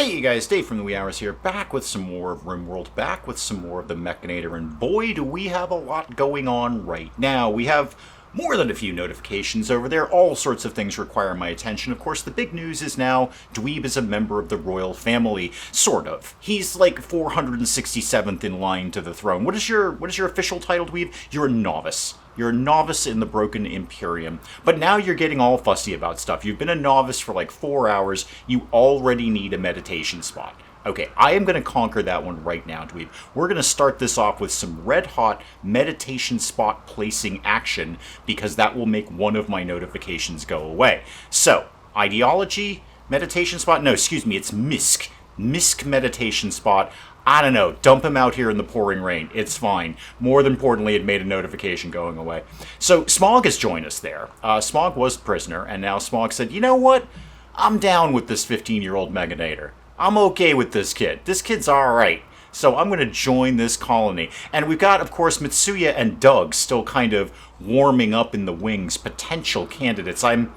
Hey you guys, Dave from the Wee Hours here, back with some more of RimWorld, back with some more of the Mechanitor, and boy do we have a lot going on right now. We have more than a few notifications over there, all sorts of things require my attention. Of course, the big news is now Dweeb is a member of the royal family, sort of. He's like 467th in line to the throne. What is your official title, Dweeb? You're a novice. You're a novice in the Broken Imperium. But now you're getting all fussy about stuff. You've been a novice for like 4 hours. You already need a meditation spot. Okay, I am going to conquer that one right now, Dweeb. We're going to start this off with some red-hot meditation spot placing action, because that will make one of my notifications go away. So, ideology, meditation spot, no, excuse me, it's Misk. Misk meditation spot. I don't know, dump him out here in the pouring rain. It's fine. More than importantly, it made a notification going away. So, Smog has joined us there. Smog was prisoner, and now Smog said, you know what? I'm down with this 15-year-old Mechanitor. I'm okay with this kid. This kid's alright. So I'm going to join this colony. And we've got, of course, Mitsuya and Doug still kind of warming up in the wings, potential candidates. I'm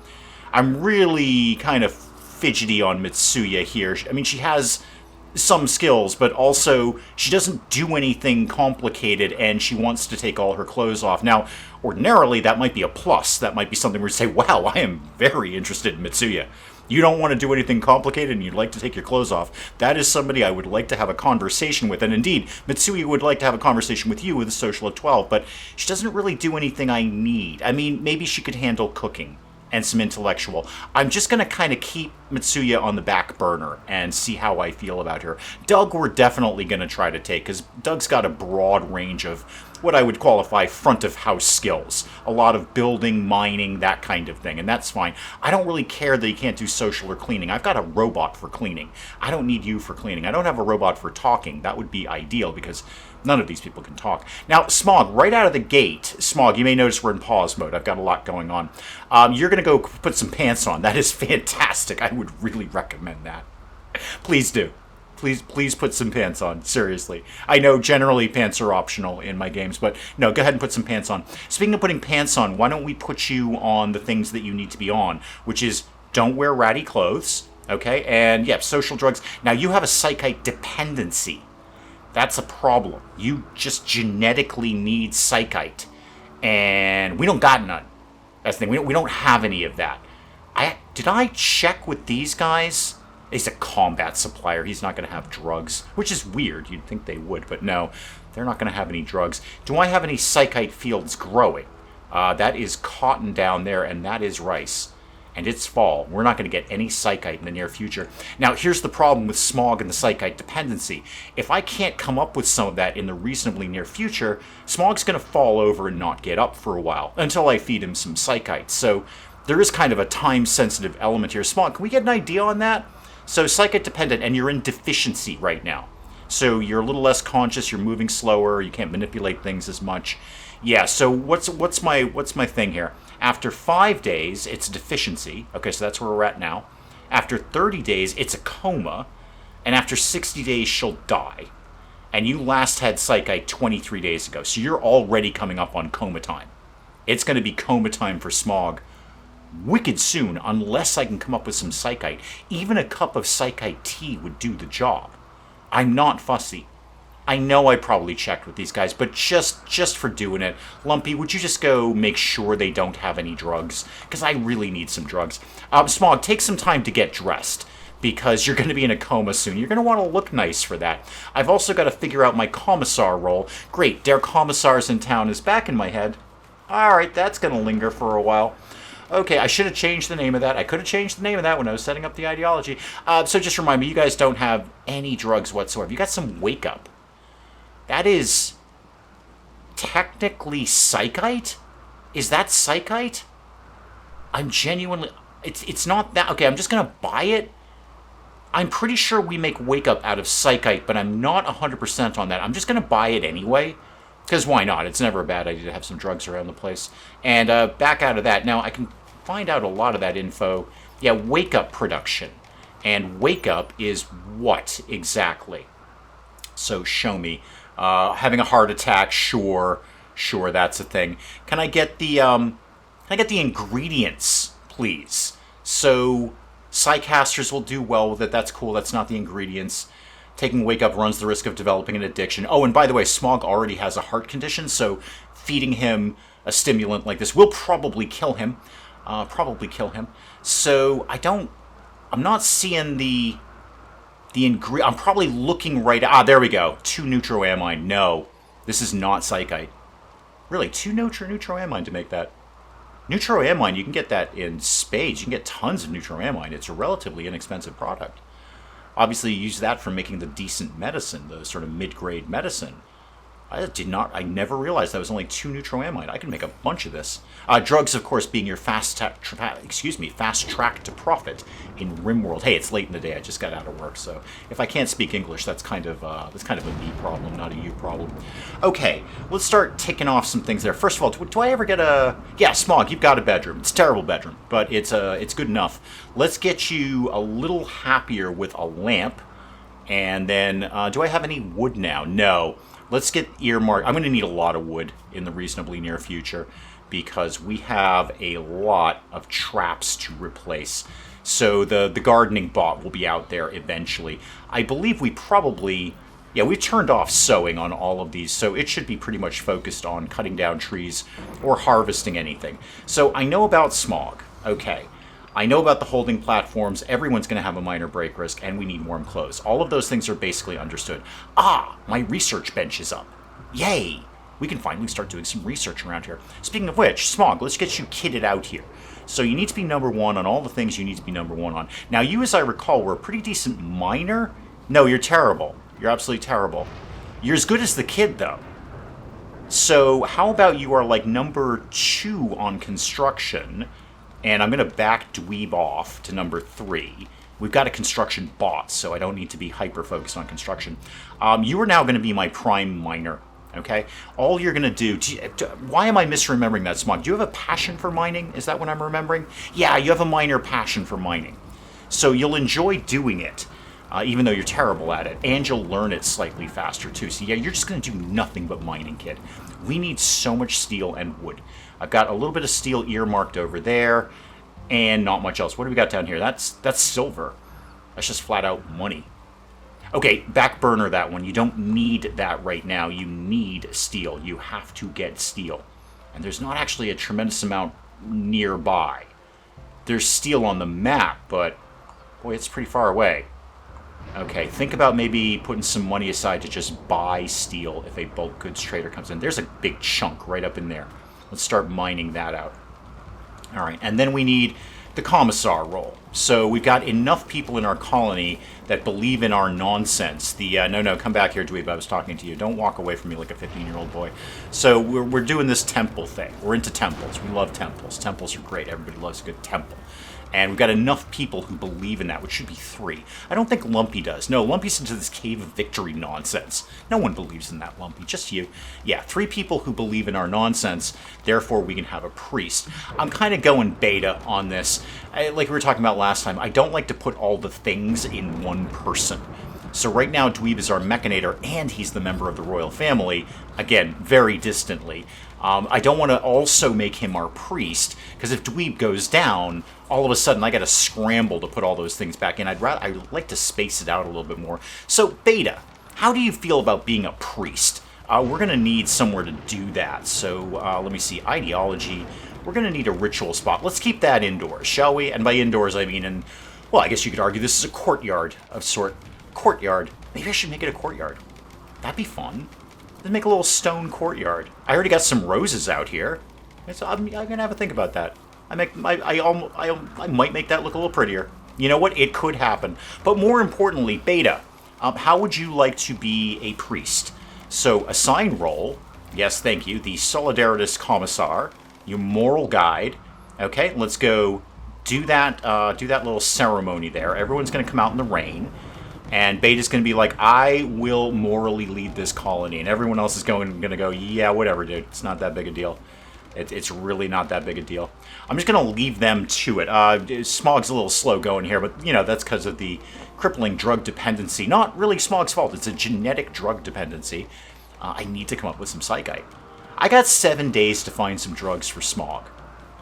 really kind of fidgety on Mitsuya here. I mean, she has some skills, but also she doesn't do anything complicated, and she wants to take all her clothes off. Now, ordinarily, that might be a plus. That might be something where you say, wow, I am very interested in Mitsuya. You don't want to do anything complicated and you'd like to take your clothes off. That is somebody I would like to have a conversation with. And indeed, Mitsuya would like to have a conversation with you with a social of 12, but she doesn't really do anything I need. I mean, maybe she could handle cooking and some intellectual. I'm just going to kind of keep Mitsuya on the back burner and see how I feel about her. Doug we're definitely going to try to take, because Doug's got a broad range of what I would qualify front-of-house skills. A lot of building, mining, that kind of thing, and that's fine. I don't really care that you can't do social or cleaning. I've got a robot for cleaning. I don't need you for cleaning. I don't have a robot for talking. That would be ideal, because none of these people can talk. Now, Smog, right out of the gate, Smog, you may notice we're in pause mode. I've got a lot going on. You're going to go put some pants on. That is fantastic. I would really recommend that. Please do. Please put some pants on, seriously. I know generally pants are optional in my games, but no, go ahead and put some pants on. Speaking of putting pants on, why don't we put you on the things that you need to be on, which is don't wear ratty clothes, okay? And, yeah, social drugs. Now, you have a psychite dependency. That's a problem. You just genetically need psychite, and we don't got none. That's the thing. We don't have any of that. Did I check with these guys? He's a combat supplier. He's not going to have drugs, which is weird. You'd think they would, but no, they're not going to have any drugs. Do I have any psychite fields growing? That is cotton down there, and that is rice. And it's fall. We're not going to get any psychite in the near future. Now, here's the problem with Smog and the psychite dependency. If I can't come up with some of that in the reasonably near future, Smog's going to fall over and not get up for a while, until I feed him some psychite. So there is kind of a time-sensitive element here. Smog, can we get an idea on that? So psychite dependent, and you're in deficiency right now. So you're a little less conscious, you're moving slower, you can't manipulate things as much. Yeah, so what's my thing here? After 5 days, it's deficiency. Okay, so that's where we're at now. After 30 days, it's a coma. And after 60 days, she'll die. And you last had psychite 23 days ago, so you're already coming up on coma time. It's going to be coma time for Smog wicked soon, unless I can come up with some psychite. Even a cup of psychite tea would do the job. I'm not fussy. I know I probably checked with these guys, but just for doing it, Lumpy, would you just go make sure they don't have any drugs? Because I really need some drugs. Smog, take some time to get dressed, because you're going to be in a coma soon. You're going to want to look nice for that. I've also got to figure out my commissar role. Great, Der Commissars in town is back in my head. Alright, that's going to linger for a while. Okay, I should have changed the name of that. I could have changed the name of that when I was setting up the ideology. So just remind me, you guys don't have any drugs whatsoever. You got some wake up. That is technically psychite? Is that psychite? I'm genuinely... It's not that... Okay, I'm just going to buy it. I'm pretty sure we make wake up out of psychite, but I'm not 100% on that. I'm just going to buy it anyway. Because why not? It's never a bad idea to have some drugs around the place. And back out of that. Now, I can find out a lot of that info. Yeah, wake up production. And wake up is what exactly? So show me. Having a heart attack, sure, that's a thing. Can I get the ingredients, please? So Psychasters will do well with it. That's cool. That's not the ingredients. Taking Wake Up runs the risk of developing an addiction. Oh, and by the way, Smog already has a heart condition, so feeding him a stimulant like this will probably kill him. So I'm not seeing the ingredient. I'm probably looking right at... there we go. 2 neutroamine. No, this is not psychite. Really, 2 neutroamine to make that. Neutroamine, you can get that in spades. You can get tons of neutroamine. It's a relatively inexpensive product. Obviously, you use that for making the decent medicine, the sort of mid-grade medicine. I never realized that was only 2 neutroamine. I can make a bunch of this. Drugs, of course, being your fast track to profit in RimWorld. Hey, it's late in the day. I just got out of work, so if I can't speak English, that's kind of a me problem, not a you problem. Okay, let's start ticking off some things there. First of all, do I ever get a... Yeah, Smog, you've got a bedroom. It's a terrible bedroom, but it's good enough. Let's get you a little happier with a lamp, and then do I have any wood now? No. Let's get earmarked. I'm going to need a lot of wood in the reasonably near future because we have a lot of traps to replace. So the gardening bot will be out there eventually. I believe we probably... Yeah, we've turned off sowing on all of these, so it should be pretty much focused on cutting down trees or harvesting anything. So I know about Smog. Okay. I know about the holding platforms, everyone's going to have a minor break risk, and we need warm clothes. All of those things are basically understood. My research bench is up. Yay! We can finally start doing some research around here. Speaking of which, Smog, let's get you kitted out here. So you need to be number 1 on all the things you need to be number 1 on. Now, you, as I recall, were a pretty decent miner. No, you're terrible. You're absolutely terrible. You're as good as the kid, though. So how about you are like number 2 on construction... And I'm going to back Dweeb off to number 3. We've got a construction bot, so I don't need to be hyper-focused on construction. You are now going to be my prime miner, okay? All you're going to do... Why am I misremembering that, Smog? Do you have a passion for mining? Is that what I'm remembering? Yeah, you have a minor passion for mining. So you'll enjoy doing it, even though you're terrible at it. And you'll learn it slightly faster, too. So yeah, you're just going to do nothing but mining, kid. We need so much steel and wood. I've got a little bit of steel earmarked over there, and not much else. What do we got down here? That's silver. That's just flat out money. Okay, back burner that one. You don't need that right now. You need steel. You have to get steel. And there's not actually a tremendous amount nearby. There's steel on the map, but boy, it's pretty far away. Okay, think about maybe putting some money aside to just buy steel if a bulk goods trader comes in. There's a big chunk right up in there. Let's start mining that out. All right, and then we need the commissar role. So we've got enough people in our colony that believe in our nonsense. No, come back here, Dweeb. I was talking to you. Don't walk away from me like a 15-year-old boy. So we're doing this temple thing. We're into temples. We love temples. Temples are great. Everybody loves a good temple. And we've got enough people who believe in that, which should be 3. I don't think Lumpy does. No, Lumpy's into this Cave of Victory nonsense. No one believes in that, Lumpy. Just you. Yeah, 3 people who believe in our nonsense. Therefore, we can have a priest. I'm kind of going beta on this. Like we were talking about last time, I don't like to put all the things in one person. So right now, Dweeb is our Mechanitor, and he's the member of the royal family. Again, very distantly. I don't want to also make him our priest, because if Dweeb goes down, all of a sudden I got to scramble to put all those things back in. I'd like to space it out a little bit more. So, Beta, how do you feel about being a priest? We're going to need somewhere to do that. So, let me see. Ideology. We're going to need a ritual spot. Let's keep that indoors, shall we? And by indoors, I mean well, I guess you could argue this is a courtyard of sort. Courtyard. Maybe I should make it a courtyard. That'd be fun. Let's make a little stone courtyard. I already got some roses out here. So I'm going to have a think about that. I might make that look a little prettier. You know what? It could happen. But more importantly, Beta, how would you like to be a priest? So, assign role. Yes, thank you. The Solidaritus Commissar. Your moral guide. Okay, let's go do that little ceremony there. Everyone's going to come out in the rain. And Beta's going to be like, I will morally lead this colony. And everyone else is going to go, yeah, whatever, dude. It's not that big a deal. It's really not that big a deal. I'm just going to leave them to it. Smog's a little slow going here, but, that's because of the crippling drug dependency. Not really Smog's fault. It's a genetic drug dependency. I need to come up with some psychite. I got 7 days to find some drugs for Smog.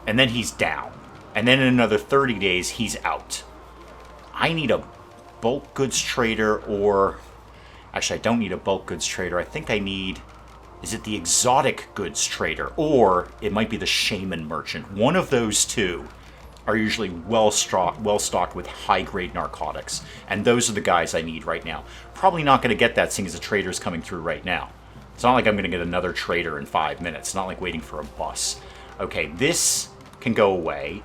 And then he's down. And then in another 30 days, he's out. I need a bulk goods trader or... Actually, I don't need a bulk goods trader. I think I need... Is it the exotic goods trader? Or it might be the shaman merchant. One of those two are usually well-stocked with high-grade narcotics. And those are the guys I need right now. Probably not going to get that, seeing as the trader's coming through right now. It's not like I'm going to get another trader in 5 minutes. It's not like waiting for a bus. Okay, this can go away.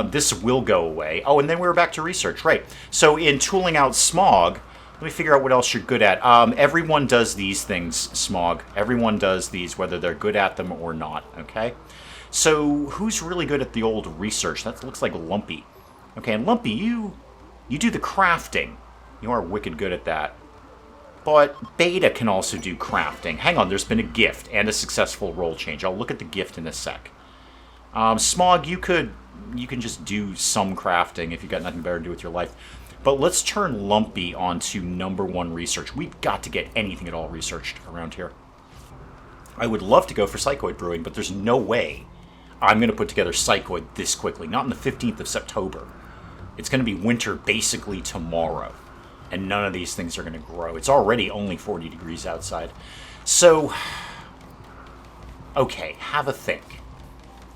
This will go away. Oh, and then we're back to research. Right. So in tooling out Smog, let me figure out what else you're good at. Everyone does these things, Smog. Everyone does these, whether they're good at them or not. Okay? So who's really good at the old research? That looks like Lumpy. Okay, and Lumpy, you do the crafting. You are wicked good at that. But Beta can also do crafting. Hang on, there's been a gift and a successful role change. I'll look at the gift in a sec. Smog, you can just do some crafting if you've got nothing better to do with your life. But let's turn Lumpy onto #1 research. We've got to get anything at all researched around here. I would love to go for Psychoid Brewing, but there's no way I'm going to put together Psychoid this quickly. Not on the 15th of September. It's going to be winter basically tomorrow. And none of these things are going to grow. It's already only 40 degrees outside. So, okay, have a think.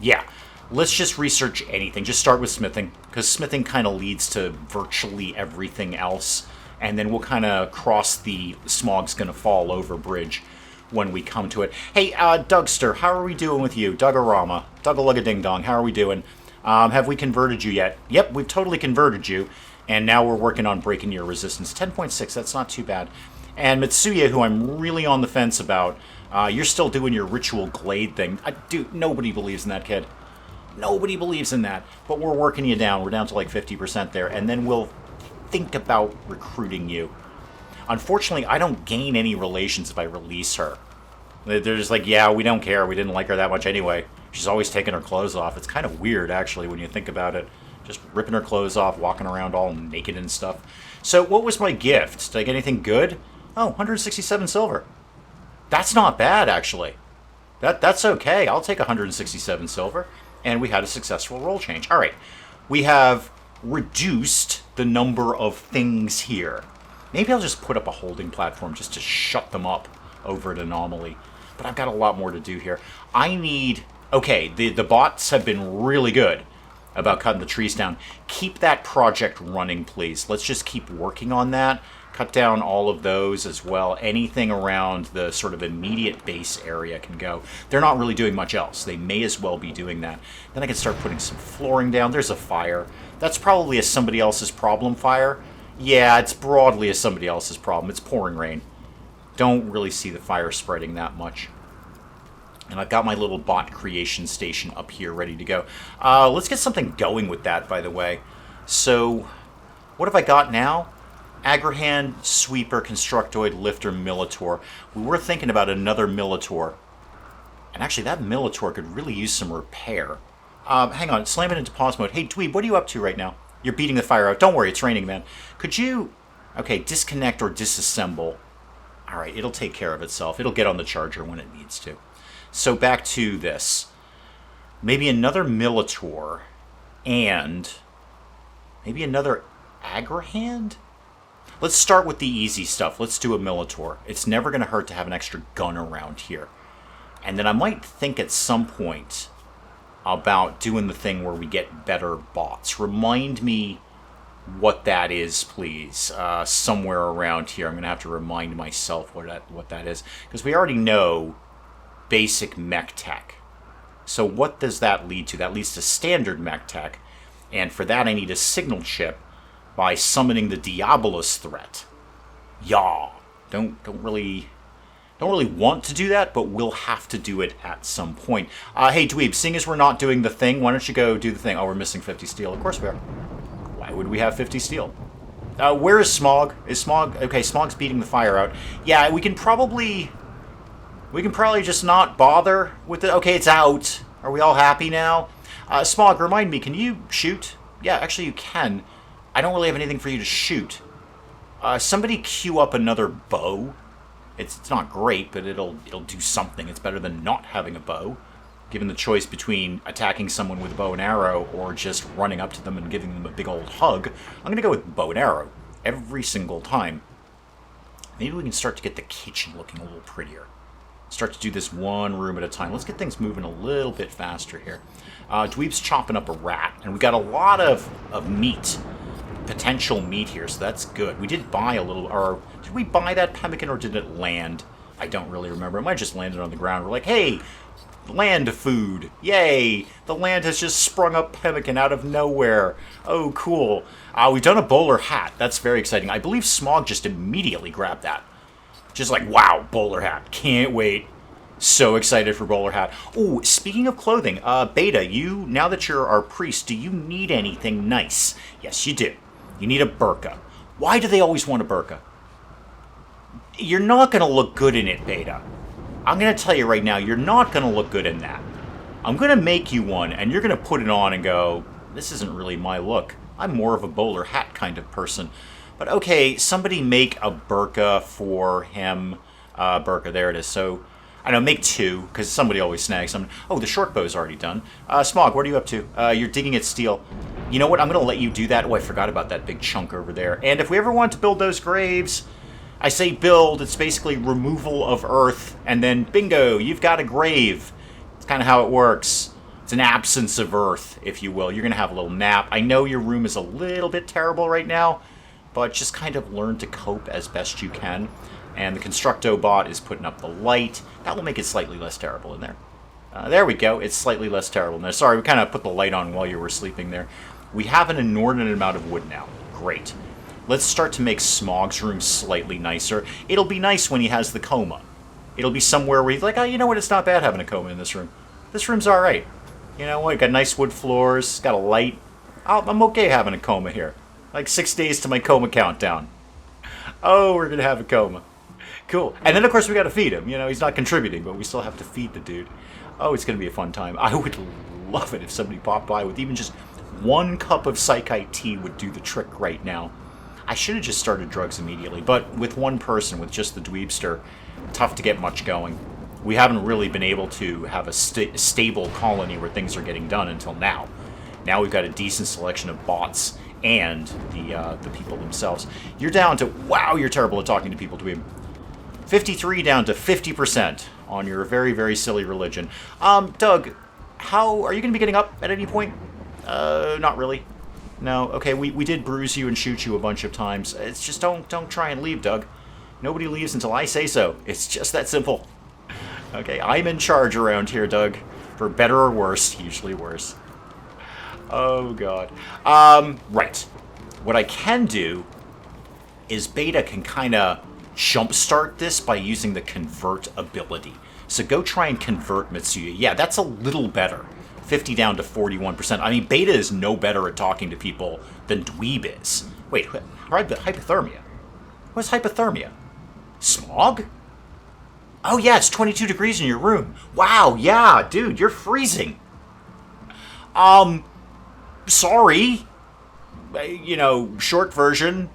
Yeah, let's just research anything. Just start with smithing, because smithing kind of leads to virtually everything else. And then we'll kind of cross the Smog's going to fall over bridge when we come to it. Hey, Dougster, how are we doing with you? Duggarama, Duggalugga-ding-dong, how are we doing? Have we converted you yet? Yep, we've totally converted you. And now we're working on breaking your resistance. 10.6, that's not too bad. And Mitsuya, who I'm really on the fence about, you're still doing your ritual glade thing. Dude, nobody believes in that, kid. Nobody believes in that. But we're working you down. We're down to like 50% there. And then we'll think about recruiting you. Unfortunately, I don't gain any relations if I release her. They're just like, yeah, we don't care. We didn't like her that much anyway. She's always taking her clothes off. It's kind of weird, actually, when you think about it. Just ripping her clothes off, walking around all naked and stuff. So what was my gift? Did I get anything good? Oh, 167 silver. That's not bad, actually. That's okay. I'll take 167 silver. And we had a successful roll change. All right. We have reduced the number of things here. Maybe I'll just put up a holding platform just to shut them up over at Anomaly. But I've got a lot more to do here. I need... Okay, the bots have been really good about cutting the trees down. Keep that project running, please. Let's just keep working on that. Cut down all of those as well. Anything around the sort of immediate base area can go. They're not really doing much else. They may as well be doing that. Then I can start putting some flooring down. There's a fire. That's probably a somebody else's problem fire. Yeah, it's broadly a somebody else's problem. It's pouring rain. Don't really see the fire spreading that much. And I've got my little bot creation station up here ready to go. Let's get something going with that, by the way. So, what have I got now? Agrahand, Sweeper, Constructoid, Lifter, Militor. We were thinking about another Militor. And actually, that Militor could really use some repair. Hang on, slam it into pause mode. Hey, Dweeb, what are you up to right now? You're beating the fire out. Don't worry, it's raining, man. Could you... Okay, disconnect or disassemble. Alright, it'll take care of itself. It'll get on the charger when it needs to. So back to this. Maybe another Militor and maybe another Agrahand? Let's start with the easy stuff. Let's do a Militor. It's never going to hurt to have an extra gun around here. And then I might think at some point about doing the thing where we get better bots. Remind me what that is, please. Somewhere around here. I'm going to have to remind myself what that is. Because we already know basic mech tech. So what does that lead to? That leads to standard mech tech. And for that I need a signal chip by summoning the Diabolus threat. Yaw. Don't really want to do that, but we'll have to do it at some point. Hey Dweeb, seeing as we're not doing the thing, why don't you go do the thing? Oh, we're missing 50 steel. Of course we are. Why would we have 50 steel? Where is Smog? Is Smog... Okay, Smog's beating the fire out. Yeah, we can probably just not bother with it. Okay, it's out. Are we all happy now? Smog, remind me, can you shoot? Yeah, actually you can. I don't really have anything for you to shoot. Somebody queue up another bow. It's not great, but it'll do something. It's better than not having a bow. given the choice between attacking someone with a bow and arrow or just running up to them and giving them a big old hug, I'm going to go with bow and arrow every single time. Maybe we can start to get the kitchen looking a little prettier. Start to do this one room at a time. Let's get things moving a little bit faster here. Dweeb's chopping up a rat, and we got a lot of meat, potential meat here, so that's good. We did buy a little, or did we buy that pemmican or did it land? I don't really remember. It might have just landed on the ground. We're like, hey, land food. Yay! The land has just sprung up pemmican out of nowhere. Oh, cool. We've done a bowler hat. That's very exciting. I believe Smog just immediately grabbed that. Just like, wow, bowler hat. Can't wait. So excited for bowler hat. Oh, speaking of clothing, Beta, now that you're our priest, do you need anything nice? Yes, you do. You need a burqa. Why do they always want a burqa? You're not going to look good in it, Beta. I'm going to tell you right now, you're not going to look good in that. I'm going to make you one, and you're going to put it on and go, this isn't really my look. I'm more of a bowler hat kind of person. But okay, somebody make a burqa for him. Burqa, there it is. So, I know, make two, because somebody always snags something. Oh, the short bow's already done. Smog, what are you up to? You're digging at steel. You know what? I'm going to let you do that. Oh, I forgot about that big chunk over there. And if we ever want to build those graves, I say build, it's basically removal of earth, and then bingo, you've got a grave. It's kind of how it works. It's an absence of earth, if you will. You're going to have a little nap. I know your room is a little bit terrible right now, but just kind of learn to cope as best you can. And the Constructo bot is putting up the light. That will make it slightly less terrible in there. There we go. It's slightly less terrible in there. Sorry, we kind of put the light on while you were sleeping there. We have an inordinate amount of wood now. Great. Let's start to make Smog's room slightly nicer. It'll be nice when he has the coma. It'll be somewhere where he's like, oh, you know what? It's not bad having a coma in this room. This room's all right. You know what? Got nice wood floors. Got a light. I'm okay having a coma here. Like 6 days to my coma countdown. Oh, we're going to have a coma. Cool. And then, of course, we got to feed him. You know, he's not contributing, but we still have to feed the dude. Oh, it's going to be a fun time. I would love it if somebody popped by with even just 1 cup of Psychite tea would do the trick right now. I should have just started drugs immediately, but with one person, with just the Dweebster, tough to get much going. We haven't really been able to have a stable colony where things are getting done until now. Now we've got a decent selection of bots and the people themselves. You're down to, wow, you're terrible at talking to people, Dweeb. 53 down to 50% on your very, very silly religion. Doug, are you going to be getting up at any point? Not really. No, okay, we did bruise you and shoot you a bunch of times. It's just don't try and leave, Doug. Nobody leaves until I say so. It's just that simple. Okay, I'm in charge around here, Doug. For better or worse, usually worse. Oh, God. Right. What I can do is Beta can kind of jumpstart this by using the convert ability. So go try and convert Mitsuya. Yeah, that's a little better. 50 down to 41%. I mean, Beta is no better at talking to people than Dweeb is. Wait, hypothermia? What's hypothermia? Smog? Oh yeah, it's 22 degrees in your room. Wow, yeah, dude, you're freezing. Sorry. You know, short version.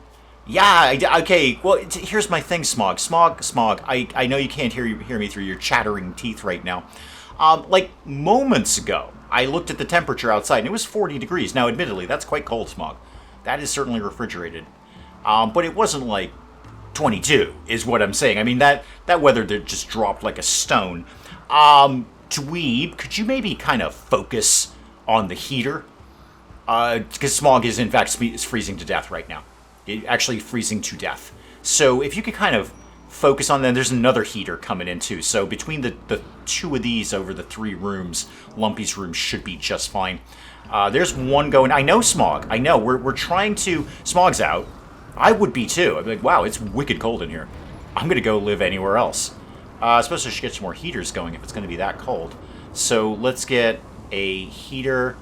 Yeah, okay, well, here's my thing, Smog. Smog, I know you can't hear me through your chattering teeth right now. Like, moments ago, I looked at the temperature outside, and it was 40 degrees. Now, admittedly, that's quite cold, Smog. That is certainly refrigerated. But it wasn't like 22, is what I'm saying. I mean, that weather just dropped like a stone. Dweeb, could you maybe kind of focus on the heater? Because Smog is, in fact, freezing to death right now. Actually freezing to death. So if you could kind of focus on them. There's another heater coming in too. So between the 2 of these over the 3 rooms, Lumpy's room should be just fine. There's one going. I know, Smog. I know. We're trying to. Smog's out. I would be too. I'd be like, wow, it's wicked cold in here. I'm gonna go live anywhere else. I suppose I should get some more heaters going if it's gonna be that cold. So let's get a heater,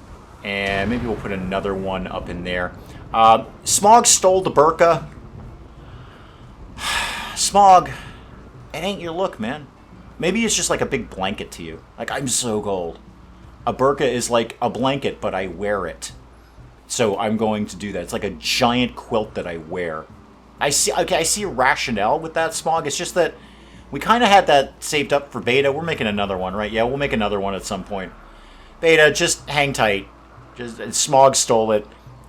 and maybe we'll put another one up in there. Smog stole the burqa. Smog, it ain't your look, man. Maybe it's just like a big blanket to you. Like, I'm so cold. A burqa is like a blanket, but I wear it. So I'm going to do that. It's like a giant quilt that I wear. I see a rationale with that, Smog. It's just that We kind of had that saved up for beta. We're making another one, right? Yeah, we'll make another one at some point. Beta, just hang tight. Smog stole it.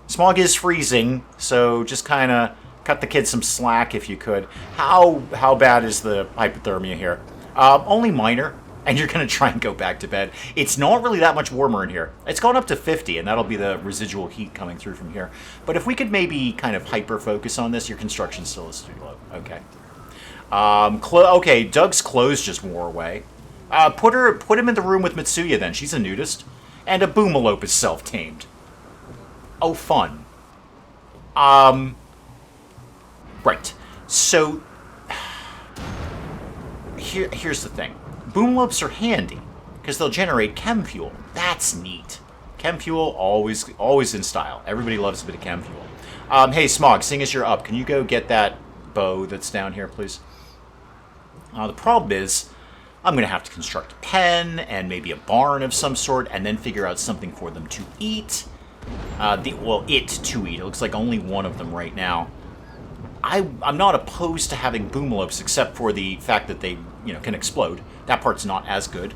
Smog is freezing, so just kind of cut the kids some slack if you could. How bad is the hypothermia here? Only minor, and you're going to try and go back to bed. It's not really that much warmer in here. It's gone up to 50, and that'll be the residual heat coming through from here. But if we could maybe kind of hyper-focus on this, your construction still is too low. Okay. Okay, Doug's clothes just wore away. Put him in the room with Mitsuya then. She's a nudist. And a boomalope is self-tamed. Oh, fun. Right. So, here's the thing. Boomalopes are handy, because they'll generate chem fuel. That's neat. Chem fuel, always in style. Everybody loves a bit of chem fuel. Hey, Smog, seeing as you're up, can you go get that bow that's down here, please? The problem is, I'm going to have to construct a pen and maybe a barn of some sort, and then figure out something for them to eat. It to eat. It looks like only one of them right now. I'm not opposed to having boomalopes, except for the fact that they, can explode. That part's not as good.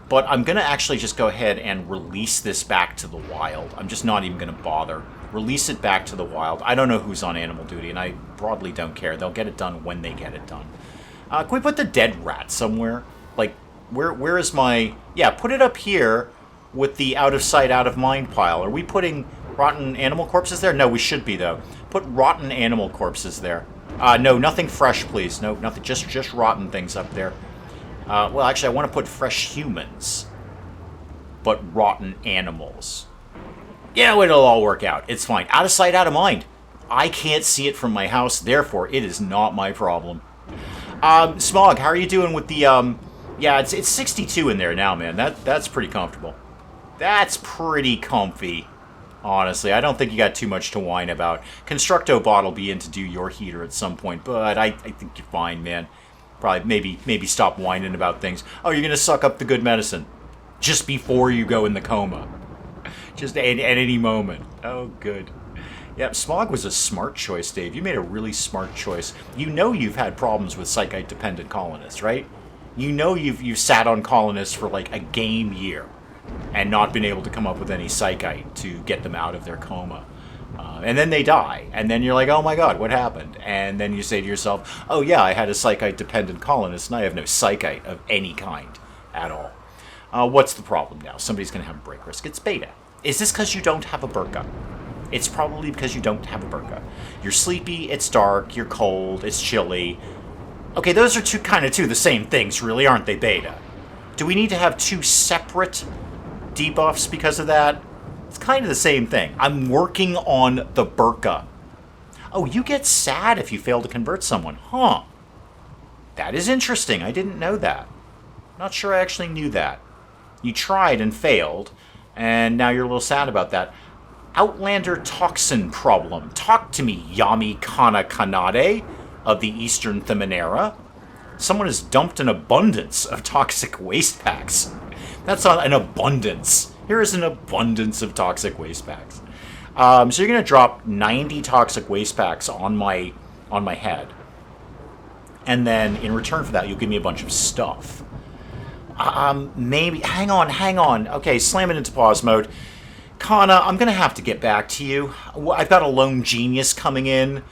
But I'm going to actually just go ahead and release this back to the wild. I'm just not even going to bother. Release it back to the wild. I don't know who's on animal duty, and I broadly don't care. They'll get it done when they get it done. Can we put the dead rat somewhere? Like, where is my... Yeah, put it up here with the out-of-sight, out-of-mind pile. Are we putting rotten animal corpses there? No, we should be, though. Put rotten animal corpses there. No, nothing fresh, please. No, nothing. Just rotten things up there. Well, actually, I want to put fresh humans. But rotten animals. Yeah, it'll all work out. It's fine. Out of sight, out of mind. I can't see it from my house, therefore, it is not my problem. Smog, how are you doing with the, Yeah, it's 62 in there now, man. That's pretty comfortable. That's pretty comfy, honestly. I don't think you got too much to whine about. Constructobot will be in to do your heater at some point, but I think you're fine, man. Probably maybe stop whining about things. Oh, you're gonna suck up the good medicine just before you go in the coma. Just at any moment. Oh, good. Yeah, Smog was a smart choice, Dave. You made a really smart choice. You know you've had problems with psychite-dependent colonists, right? You know you've sat on colonists for like a game year and not been able to come up with any psychite to get them out of their coma. And then they die. And then you're like, oh my god, what happened? And then you say to yourself, oh yeah, I had a psychite-dependent colonist and I have no psychite of any kind at all. What's the problem now? Somebody's going to have a break risk. It's beta. Is this because you don't have a burqa? It's probably because you don't have a burqa. You're sleepy, it's dark, you're cold, it's chilly. Okay, those are two the same things, really, aren't they, beta? Do we need to have two separate debuffs because of that? It's kind of the same thing. I'm working on the burqa. Oh, you get sad if you fail to convert someone. Huh. That is interesting. I didn't know that. Not sure I actually knew that. You tried and failed, and now you're a little sad about that. Outlander toxin problem. Talk to me, Yami Kana Kanade of the Eastern Themanera. Someone has dumped an abundance of toxic waste packs. That's not an abundance. Here is an abundance of toxic waste packs. So you're going to drop 90 toxic waste packs on my head. And then in return for that, you'll give me a bunch of stuff. Maybe... Hang on. Okay, slam it into pause mode. Kana, I'm going to have to get back to you. I've got a lone genius coming in.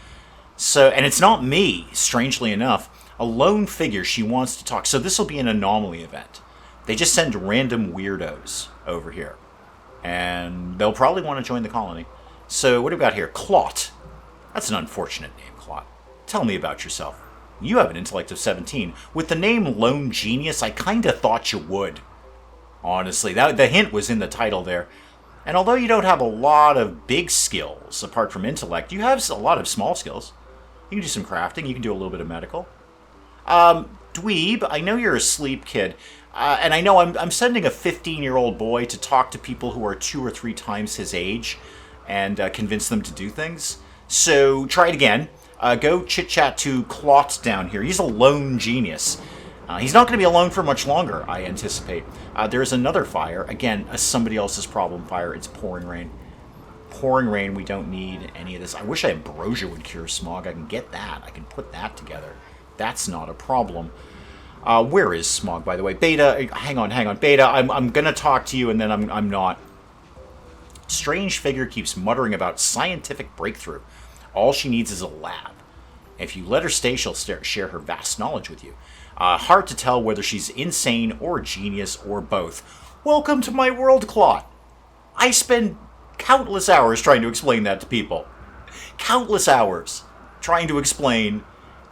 And it's not me, strangely enough. A lone figure, she wants to talk. So this will be an anomaly event. They just send random weirdos over here. And they'll probably want to join the colony. So what do we got here? Clot. That's an unfortunate name, Clot. Tell me about yourself. You have an intellect of 17. With the name Lone Genius, I kind of thought you would. Honestly, the hint was in the title there. And although you don't have a lot of big skills, apart from intellect, you have a lot of small skills. You can do some crafting, you can do a little bit of medical. Dweeb, I know you're asleep, kid. And I know I'm sending a 15-year-old boy to talk to people who are 2 or 3 times his age and convince them to do things. So try it again. Go chit-chat to Clot down here. He's a lone genius. He's not going to be alone for much longer, I anticipate. There's another fire. Again, somebody else's problem fire. It's pouring rain. Pouring rain, we don't need any of this. I wish Ambrosia would cure smog. I can get that. I can put that together. That's not a problem. Where is Smog, by the way? Beta, hang on. Beta, I'm gonna talk to you, and then I'm not. Strange figure keeps muttering about scientific breakthrough. All she needs is a lab. If you let her stay, she'll share her vast knowledge with you. Hard to tell whether she's insane or genius or both. Welcome to my world, Clot. I spend countless hours trying to explain that to people. Countless hours trying to explain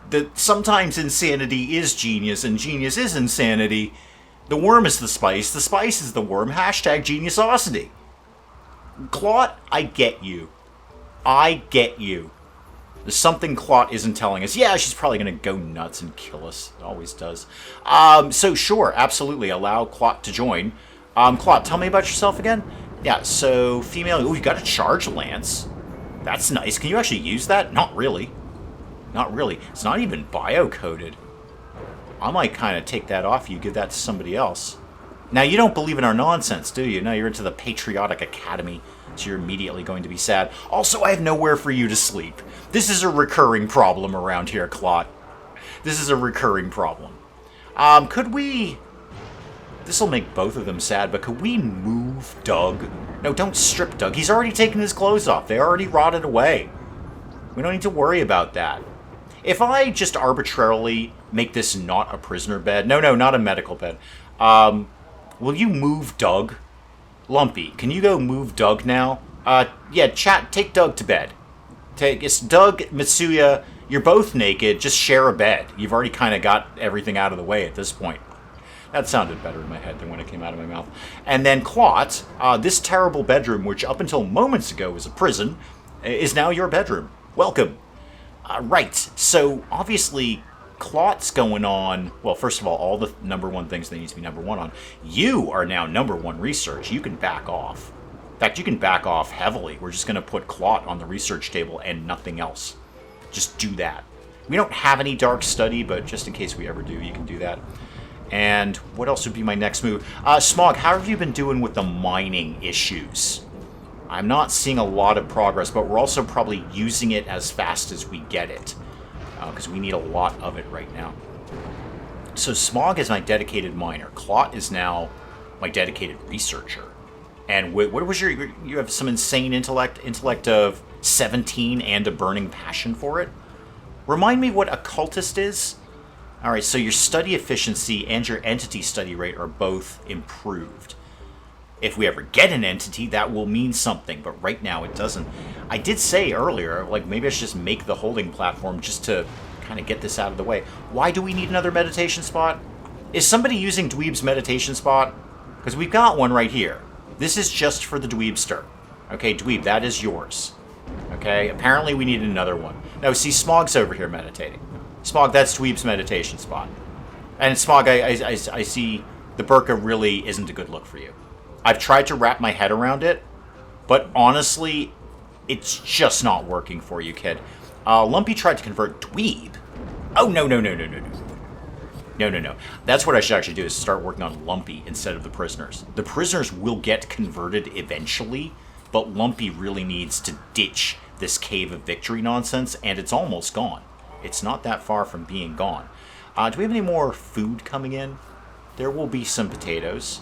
that sometimes insanity is genius and genius is insanity. The worm is the spice is the worm. Hashtag geniusosity. Clot, I get you. There's something Clot isn't telling us. Yeah, she's probably going to go nuts and kill us. It always does. So sure, absolutely, allow Clot to join. Clot, tell me about yourself again. Yeah, so female. Oh, you got a charge lance. That's nice. Can you actually use that? Not really. It's not even bio-coded. I might kind of take that off you, give that to somebody else. Now, you don't believe in our nonsense, do you? No, you're into the Patriotic Academy, so you're immediately going to be sad. Also, I have nowhere for you to sleep. This is a recurring problem around here, Clot. This is a recurring problem. Could we... This'll make both of them sad, but could we move Doug? No, don't strip Doug. He's already taken his clothes off. They already rotted away. We don't need to worry about that. If I just arbitrarily make this not a prisoner bed... No, not a medical bed. Will you move Doug? Lumpy, can you go move Doug now? Yeah, chat, take Doug to bed. It's Doug, Mitsuya, you're both naked, just share a bed. You've already kind of got everything out of the way at this point. That sounded better in my head than when it came out of my mouth. And then Clot, this terrible bedroom, which up until moments ago was a prison, is now your bedroom. Welcome. Right, so obviously Clot's going on, well, first of all the number one things they need to be number one on. You are now number one research. You can back off. In fact, you can back off heavily. We're just going to put Clot on the research table and nothing else. Just do that. We don't have any dark study, but just in case we ever do, you can do that. And what else would be my next move? Smog, how have you been doing with the mining issues? I'm not seeing a lot of progress, but we're also probably using it as fast as we get it. Because we need a lot of it right now. So Smog is my dedicated miner. Clot is now my dedicated researcher. And what was you have some insane intellect of 17 and a burning passion for it? Remind me what occultist is? Alright, so your study efficiency and your entity study rate are both improved. If we ever get an entity, that will mean something, but right now it doesn't. I did say earlier, like, maybe I should just make the holding platform just to kind of get this out of the way. Why do we need another meditation spot? Is somebody using Dweeb's meditation spot? Because we've got one right here. This is just for the Dweebster. Okay, Dweeb, that is yours. Okay, apparently we need another one. No, see, Smog's over here meditating. Smog, that's Dweeb's meditation spot. And Smog, I see the burqa really isn't a good look for you. I've tried to wrap my head around it, but honestly, it's just not working for you, kid. Lumpy tried to convert Dweeb. Oh, no. No. That's what I should actually do, is start working on Lumpy instead of the prisoners. The prisoners will get converted eventually, but Lumpy really needs to ditch this Cave of Victory nonsense, and it's almost gone. It's not that far from being gone. Do we have any more food coming in? There will be some potatoes.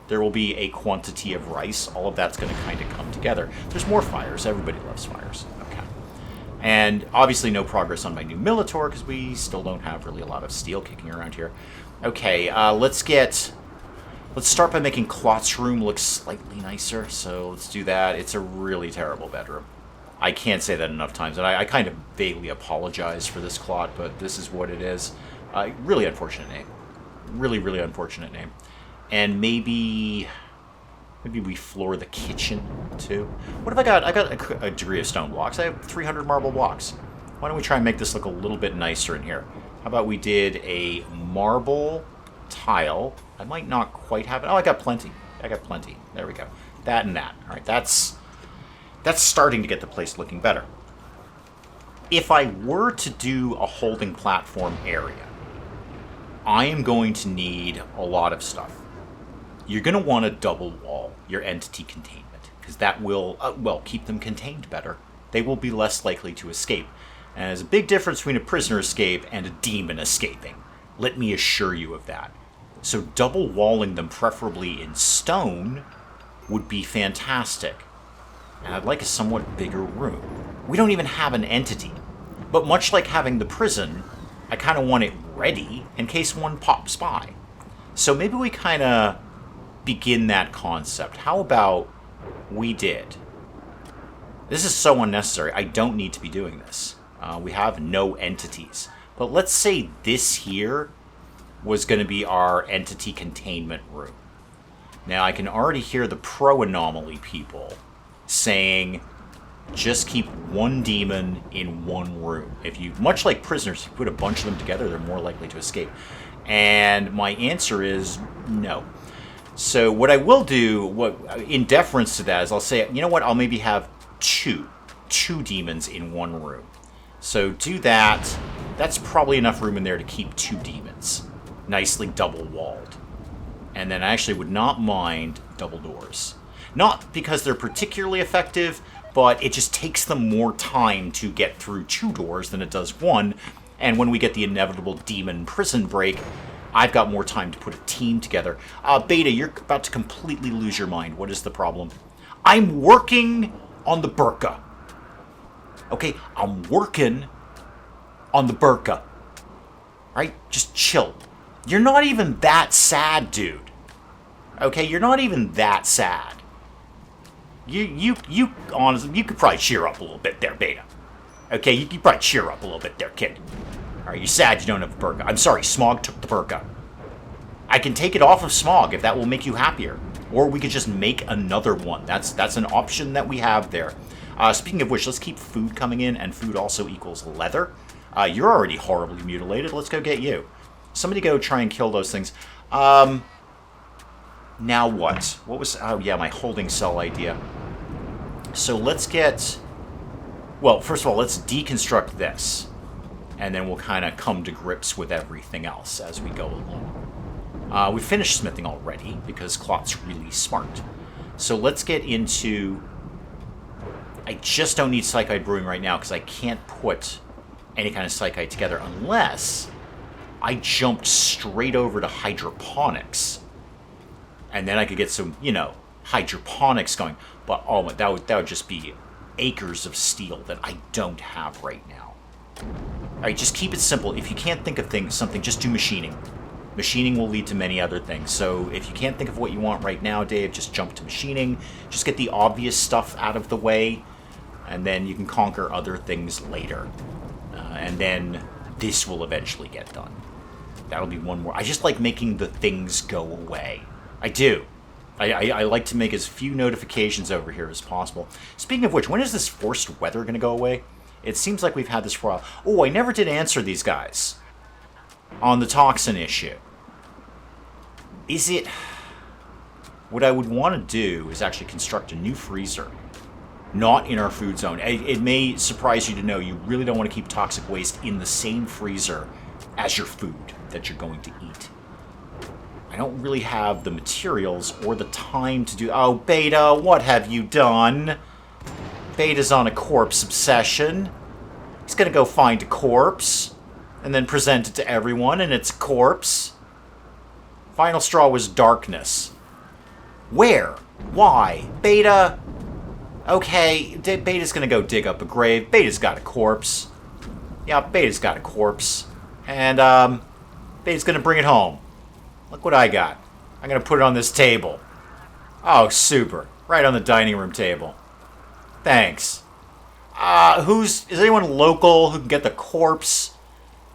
There will be a quantity of rice. All of that's going to kind of come together. There's more fires. Everybody loves fires. Okay. And obviously no progress on my new Militor, because we still don't have really a lot of steel kicking around here. Okay, let's start by making Clot's room look slightly nicer. So let's do that. It's a really terrible bedroom. I can't say that enough times, and I kind of vaguely apologize for this Clot, but this is what it is. Really unfortunate name. Really unfortunate name. And maybe we floor the kitchen, too. What if I got a degree of stone blocks? I have 300 marble blocks. Why don't we try and make this look a little bit nicer in here? How about we did a marble tile? I might not quite have it. Oh, I got plenty. There we go. That and that. All right, that's starting to get the place looking better. If I were to do a holding platform area, I am going to need a lot of stuff. You're going to want to double wall your entity containment, because that will, keep them contained better. They will be less likely to escape. And there's a big difference between a prisoner escape and a demon escaping. Let me assure you of that. So double walling them, preferably in stone, would be fantastic. And I'd like a somewhat bigger room. We don't even have an entity. But much like having the prison, I kind of want it ready in case one pops by. So maybe we kind of begin that concept. How about we did? This is so unnecessary. I don't need to be doing this. We have no entities. But let's say this here was going to be our entity containment room. Now, I can already hear the pro-anomaly people saying, just keep one demon in one room. If you, much like prisoners, if you put a bunch of them together, they're more likely to escape. And my answer is no. So what I will do, in deference to that, is I'll say, you know what, I'll maybe have two demons in one room. So do that. That's probably enough room in there to keep 2 demons. Nicely double-walled. And then I actually would not mind double doors. Not because they're particularly effective, but it just takes them more time to get through 2 doors than it does 1. And when we get the inevitable demon prison break, I've got more time to put a team together. Beta, you're about to completely lose your mind. What is the problem? I'm working on the Burka. Okay, I'm working on the Burka. Right? Just chill. You're not even that sad, dude. Okay, you're not even that sad. You honestly, you could probably cheer up a little bit there, Beta. Okay, you could probably cheer up a little bit there, kid. Alright, you're sad you don't have a Burka. I'm sorry, Smog took the Burka. I can take it off of Smog if that will make you happier. Or we could just make another one. That's an option that we have there. Speaking of which, let's keep food coming in, and food also equals leather. You're already horribly mutilated. Let's go get you. Somebody go try and kill those things. Now what? What was... Oh, yeah, my holding cell idea. So let's get... Well, first of all, let's deconstruct this. And then we'll kind of come to grips with everything else as we go along. We finished smithing already, because Clot's really smart. So let's get into... I just don't need Psychite Brewing right now, because I can't put any kind of Psychite together unless I jumped straight over to hydroponics. And then I could get some, hydroponics going. But, oh, that would just be acres of steel that I don't have right now. Alright, just keep it simple. If you can't think of something, just do machining. Machining will lead to many other things. So if you can't think of what you want right now, Dave, just jump to machining. Just get the obvious stuff out of the way, and then you can conquer other things later. And then this will eventually get done. That'll be one more. I just like making the things go away. I do. I like to make as few notifications over here as possible. Speaking of which, when is this forced weather going to go away? It seems like we've had this for a while. Oh, I never did answer these guys on the toxin issue. Is it... What I would want to do is actually construct a new freezer. Not in our food zone. It may surprise you to know you really don't want to keep toxic waste in the same freezer as your food that you're going to eat. I don't really have the materials or the time to do... Oh, Beta, what have you done? Beta's on a corpse obsession. He's gonna go find a corpse and then present it to everyone, and it's a corpse. Final straw was darkness. Where? Why? Beta? Okay, Beta's gonna go dig up a grave. Beta's got a corpse. Yeah, Beta's got a corpse. And, Beta's gonna bring it home. Look what I got. I'm gonna put it on this table. Oh, super. Right on the dining room table. Thanks. Is anyone local who can get the corpse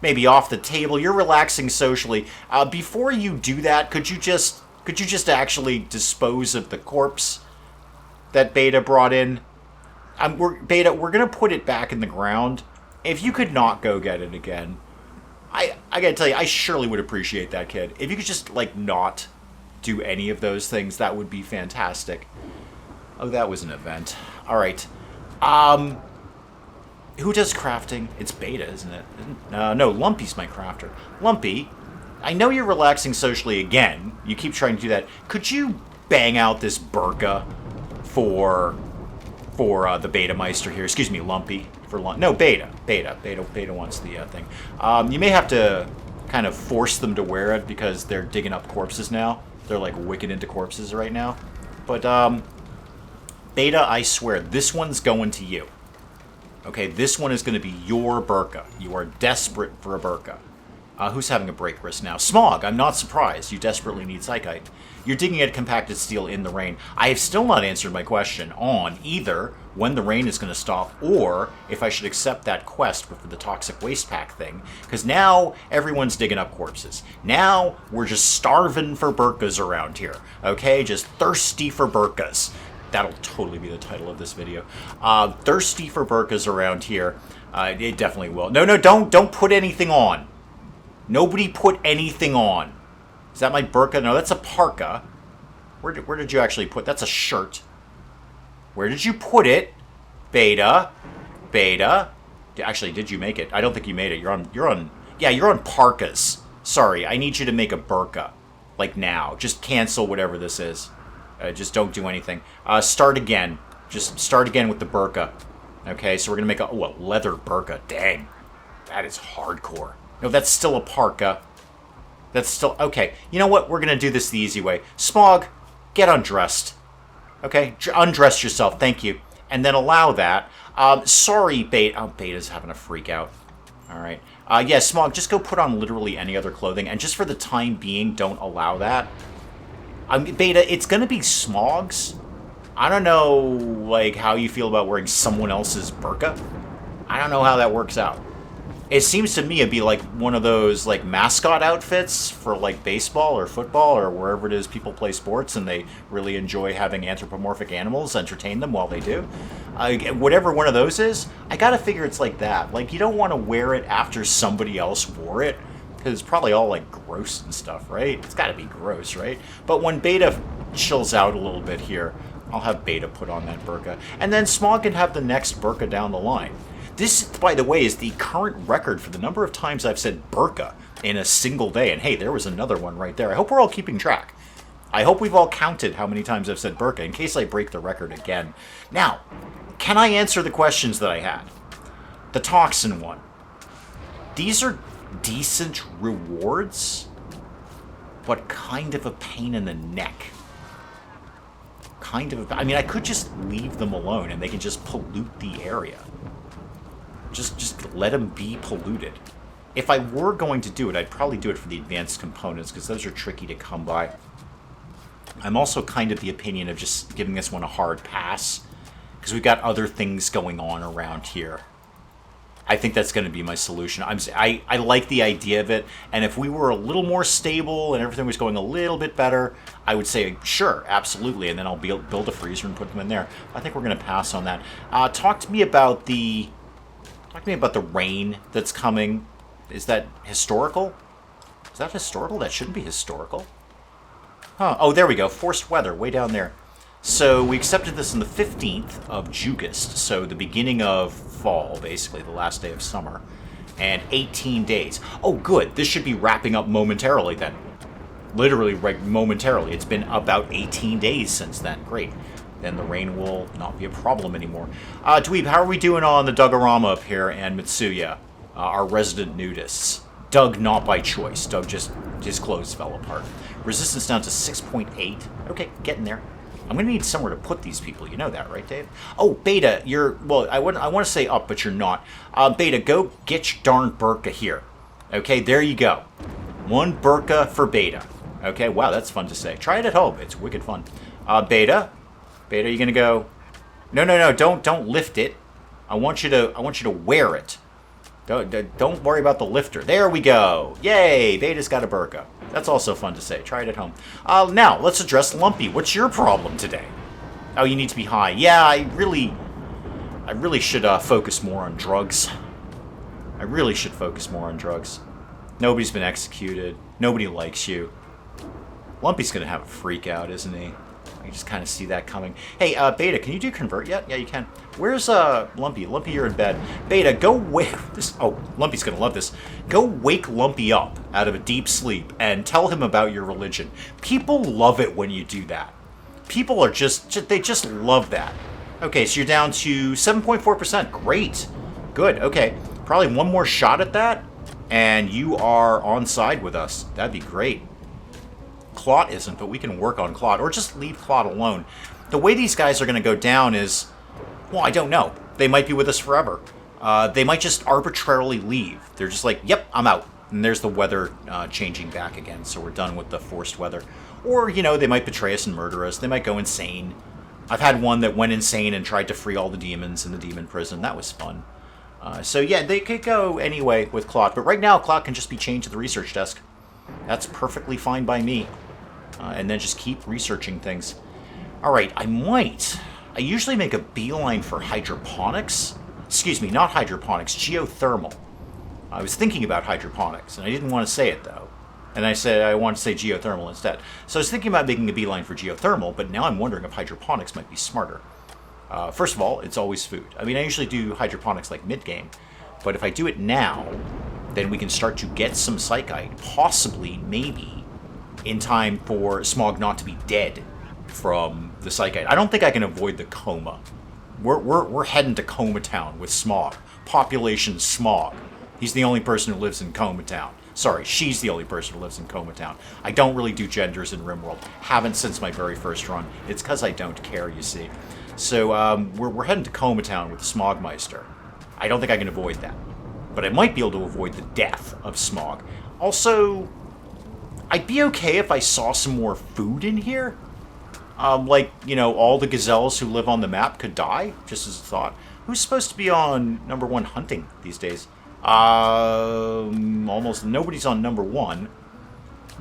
maybe off the table? You're relaxing socially. Before you do that, could you just actually dispose of the corpse that Beta brought in? Beta, we're gonna put it back in the ground. If you could not go get it again, I gotta tell you, I surely would appreciate that, kid. If you could just, not do any of those things, that would be fantastic. Oh, that was an event. Alright. Who does crafting? It's Beta, isn't it? No, Lumpy's my crafter. Lumpy, I know you're relaxing socially again. You keep trying to do that. Could you bang out this Burka for the Beta Meister here? Excuse me, Lumpy. No, Beta. Beta wants the thing. You may have to kind kind of force them to wear it because they're digging up corpses now. They're like wicking into corpses right now. But Beta, I swear, this one's going to you. Okay, this one is going to be your Burka. You are desperate for a Burka. Who's having a break risk now? Smog, I'm not surprised. You desperately need Psychite. You're digging at compacted steel in the rain. I have still not answered my question on either when the rain is going to stop or if I should accept that quest for the toxic waste pack thing. Because now everyone's digging up corpses. Now we're just starving for Burkas around here. Okay, just thirsty for Burkas. That'll totally be the title of this video. Thirsty for Burkas around here. It definitely will. No, don't put anything on. Nobody put anything on. Is that my burqa? No, that's a parka. Where did you actually put? That's a shirt. Where did you put it? Beta. Actually, did you make it? I don't think you made it. You're on parkas. Sorry, I need you to make a burqa. Like now. Just cancel whatever this is. Just don't do anything. Start again. Just start again with the burqa. Okay, so we're going to make a leather burqa. Dang. That is hardcore. No, that's still a parka. That's still... Okay, you know what? We're going to do this the easy way. Smog, get undressed. Okay? Undress yourself. Thank you. And then allow that. Sorry, Beta. Oh, Beta's having a freak out. All right. Yeah, Smog, just go put on literally any other clothing. And just for the time being, don't allow that. Beta, it's going to be Smog's. I don't know, like, how you feel about wearing someone else's burqa. I don't know how that works out. It seems to me it'd be like one of those like mascot outfits for like baseball or football or wherever it is people play sports and they really enjoy having anthropomorphic animals entertain them while they do. Whatever one of those is, I gotta figure it's like that. Like you don't want to wear it after somebody else wore it because it's probably all like gross and stuff, right? It's gotta be gross, right? But when Beta chills out a little bit here, I'll have Beta put on that burqa. And then Smog can have the next burqa down the line. This, by the way, is the current record for the number of times I've said burqa in a single day. And hey, there was another one right there. I hope we're all keeping track. I hope we've all counted how many times I've said burqa in case I break the record again. Now, can I answer the questions that I had? The toxin one. These are decent rewards, but kind of a pain in the neck. I mean, I could just leave them alone and they can just pollute the area. Just let them be polluted. If I were going to do it, I'd probably do it for the advanced components because those are tricky to come by. I'm also kind of the opinion of just giving this one a hard pass because we've got other things going on around here. I think that's going to be my solution. I like the idea of it, and if we were a little more stable and everything was going a little bit better, I would say, sure, absolutely, and then I'll build a freezer and put them in there. I think we're going to pass on that. Talk to me about the rain that's coming. Is that historical? Is that historical? That shouldn't be historical. Huh. Oh, there we go. Forced weather, way down there. So we accepted this on the 15th of Jugust, so the beginning of fall, basically, the last day of summer, and 18 days. Oh, good. This should be wrapping up momentarily then. Literally, right, momentarily. It's been about 18 days since then. Great. Then the rain will not be a problem anymore. Dweeb, how are we doing on the Dugorama up here and Mitsuya, our resident nudists? Doug not by choice. Doug just, his clothes fell apart. Resistance down to 6.8. Okay, getting there. I'm going to need somewhere to put these people. You know that, right, Dave? Oh, Beta, you're... Well, I want to say up, but you're not. Beta, go get your darn burqa here. Okay, there you go. One burqa for Beta. Okay, wow, that's fun to say. Try it at home. It's wicked fun. Beta, are you going to go... No, don't lift it. I want you to wear it. Don't worry about the lifter. There we go. Yay, Beta's got a burqa. That's also fun to say. Try it at home. Now, let's address Lumpy. What's your problem today? Oh, you need to be high. Yeah, I really should focus more on drugs. I really should focus more on drugs. Nobody's been executed. Nobody likes you. Lumpy's going to have a freak out, isn't he? I just kind of see that coming. Hey, Beta, can you do convert yet? Yeah, you can. Where's Lumpy? Lumpy, you're in bed. Beta, go wake this. Oh, Lumpy's gonna love this. Go wake Lumpy up out of a deep sleep and tell him about your religion. People love it when you do that. People are they just love that. Okay, so you're down to 7.4%. Great. Good. Okay. Probably one more shot at that. And you are on side with us. That'd be great. Clot isn't, but we can work on Clot, or just leave Clot alone. The way these guys are going to go down is, well, I don't know. They might be with us forever. They might just arbitrarily leave. They're just like, yep, I'm out. And there's the weather changing back again, so we're done with the forced weather. Or, you know, they might betray us and murder us. They might go insane. I've had one that went insane and tried to free all the demons in the demon prison. That was fun. So yeah, they could go anyway with Clot. But right now, Clot can just be chained to the research desk. That's perfectly fine by me. And then just keep researching things. Alright, I usually make a beeline for hydroponics. Excuse me, not hydroponics, geothermal. I was thinking about hydroponics, and I didn't want to say it, though. And I said I want to say geothermal instead. So I was thinking about making a beeline for geothermal, but now I'm wondering if hydroponics might be smarter. First of all, it's always food. I mean, I usually do hydroponics like mid-game, but if I do it now, then we can start to get some psychite, possibly, maybe, in time for Smog not to be dead from the psychite. I don't think I can avoid the coma. We're heading to Coma Town with Smog. Population Smog. He's the only person who lives in Coma Town. Sorry, she's the only person who lives in Coma Town. I don't really do genders in RimWorld. Haven't since my very first run. It's because I don't care, you see. So we're heading to Coma Town with the Smogmeister. I don't think I can avoid that. But I might be able to avoid the death of Smog. Also, I'd be okay if I saw some more food in here. Like, you know, all the gazelles who live on the map could die, just as a thought. Who's supposed to be on number 1 hunting these days? Almost nobody's on number 1.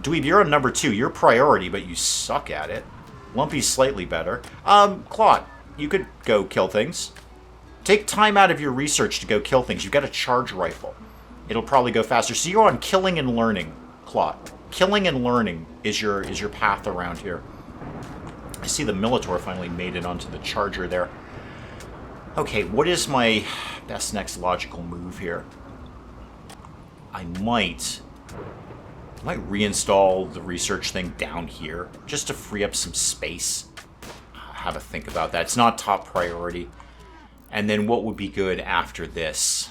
Dweeb, you're on number 2. You're priority, but you suck at it. Lumpy's slightly better. Claude, you could go kill things. Take time out of your research to go kill things. You've got a charge rifle. It'll probably go faster. So you're on killing and learning, Claude. Killing and learning is your path around here. I see the Mechanitor finally made it onto the charger there. Okay, what is my best next logical move here? I might reinstall the research thing down here just to free up some space. Have a think about that. It's not top priority. And then what would be good after this?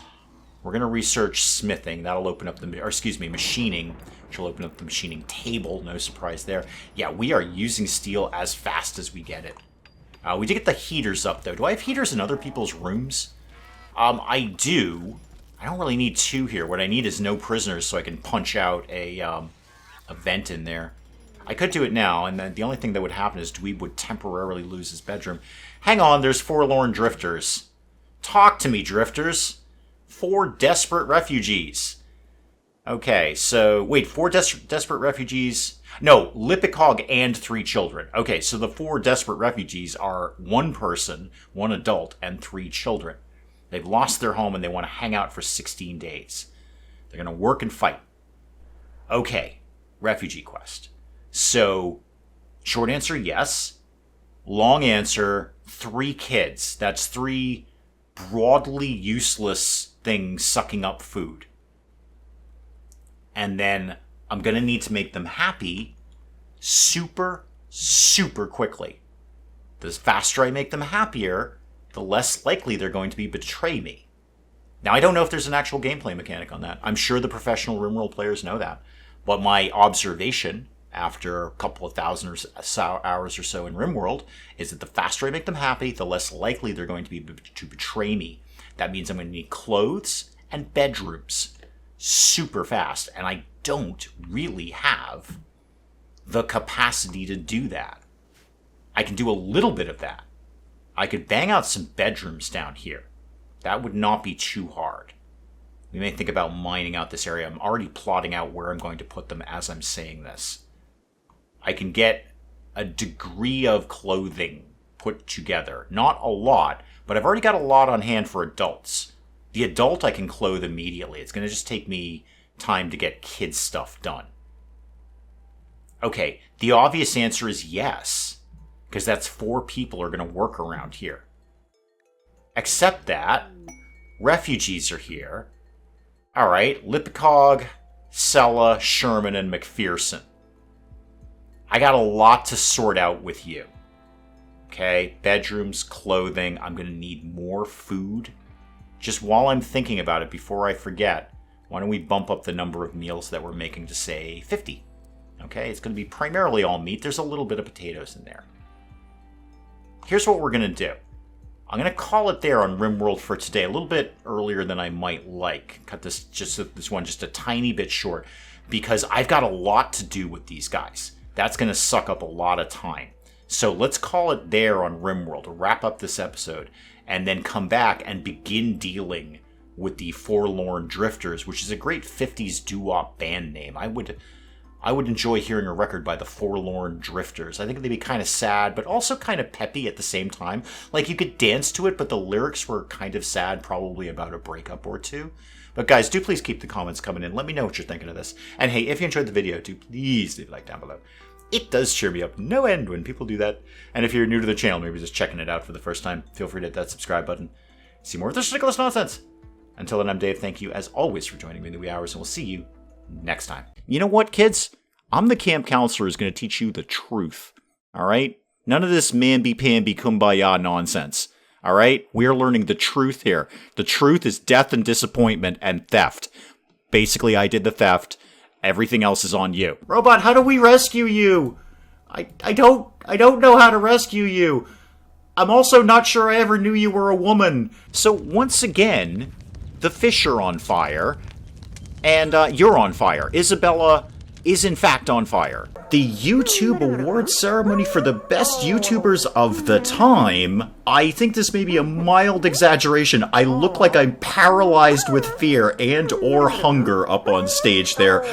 We're going to research smithing. That'll open up machining, which will open up the machining table. No surprise there. Yeah, we are using steel as fast as we get it. We did get the heaters up, though. Do I have heaters in other people's rooms? I do. I don't really need 2 here. What I need is no prisoners so I can punch out a vent in there. I could do it now, and then the only thing that would happen is Dweeb would temporarily lose his bedroom. Hang on, there's forlorn drifters. Talk to me, drifters. 4 desperate refugees. Okay, so, wait, 4 desperate refugees? No, Lipikog and 3 children. Okay, so the 4 desperate refugees are 1 person, 1 adult, and 3 children. They've lost their home and they want to hang out for 16 days. They're going to work and fight. Okay, refugee quest. So, short answer, yes. Long answer, 3 kids. That's 3 broadly useless things sucking up food. And then I'm going to need to make them happy super, super quickly. The faster I make them happier, the less likely they're going to be betray me. Now, I don't know if there's an actual gameplay mechanic on that. I'm sure the professional RimWorld players know that. But my observation after a couple of thousand hours or so in RimWorld is that the faster I make them happy, the less likely they're going to be to betray me. That means I'm going to need clothes and bedrooms super fast, and I don't really have the capacity to do that. I can do a little bit of that. I could bang out some bedrooms down here. That would not be too hard. We may think about mining out this area. I'm already plotting out where I'm going to put them as I'm saying this. I can get a degree of clothing put together. Not a lot, but I've already got a lot on hand for adults. The adult I can clothe immediately. It's going to just take me time to get kids stuff done. Okay, the obvious answer is yes, because that's 4 people are going to work around here. Except that refugees are here. All right, Lipikog, Sella, Sherman, and McPherson. I got a lot to sort out with you. Okay, bedrooms, clothing. I'm going to need more food. Just while I'm thinking about it, before I forget, Why don't we bump up the number of meals that we're making to, say, 50? Okay, it's going to be primarily all meat. There's a little bit of potatoes in there. Here's what we're going to do. I'm going to call it there on RimWorld for today, a little bit earlier than I might like. Cut this one just a tiny bit short, because I've got a lot to do with these guys. That's going to suck up a lot of time. So let's call it there on RimWorld, wrap up this episode, and then come back and begin dealing with the Forlorn Drifters, which is a great 50s doo-wop band name. I would enjoy hearing a record by the Forlorn Drifters. I think they'd be kind of sad, but also kind of peppy at the same time. Like, you could dance to it, but the lyrics were kind of sad, probably about a breakup or two. But guys, do please keep the comments coming in. Let me know what you're thinking of this. And hey, if you enjoyed the video, do please leave a like down below. It does cheer me up no end when people do that. And if you're new to the channel, maybe just checking it out for the first time, feel free to hit that subscribe button. See more of this ridiculous nonsense. Until then, I'm Dave. Thank you, as always, for joining me in the wee hours, and we'll see you next time. You know what, kids? I'm the camp counselor who's going to teach you the truth. All right? None of this mamby-pamby kumbaya nonsense. All right? We're learning the truth here. The truth is death and disappointment and theft. Basically, I did the theft. Everything else is on you. Robot, how do we rescue you? I don't know how to rescue you. I'm also not sure I ever knew you were a woman. So once again, the fish are on fire, and you're on fire. Isabella is in fact on fire. The YouTube awards ceremony for the best YouTubers of the time. I think this may be a mild exaggeration. I look like I'm paralyzed with fear and or hunger up on stage there.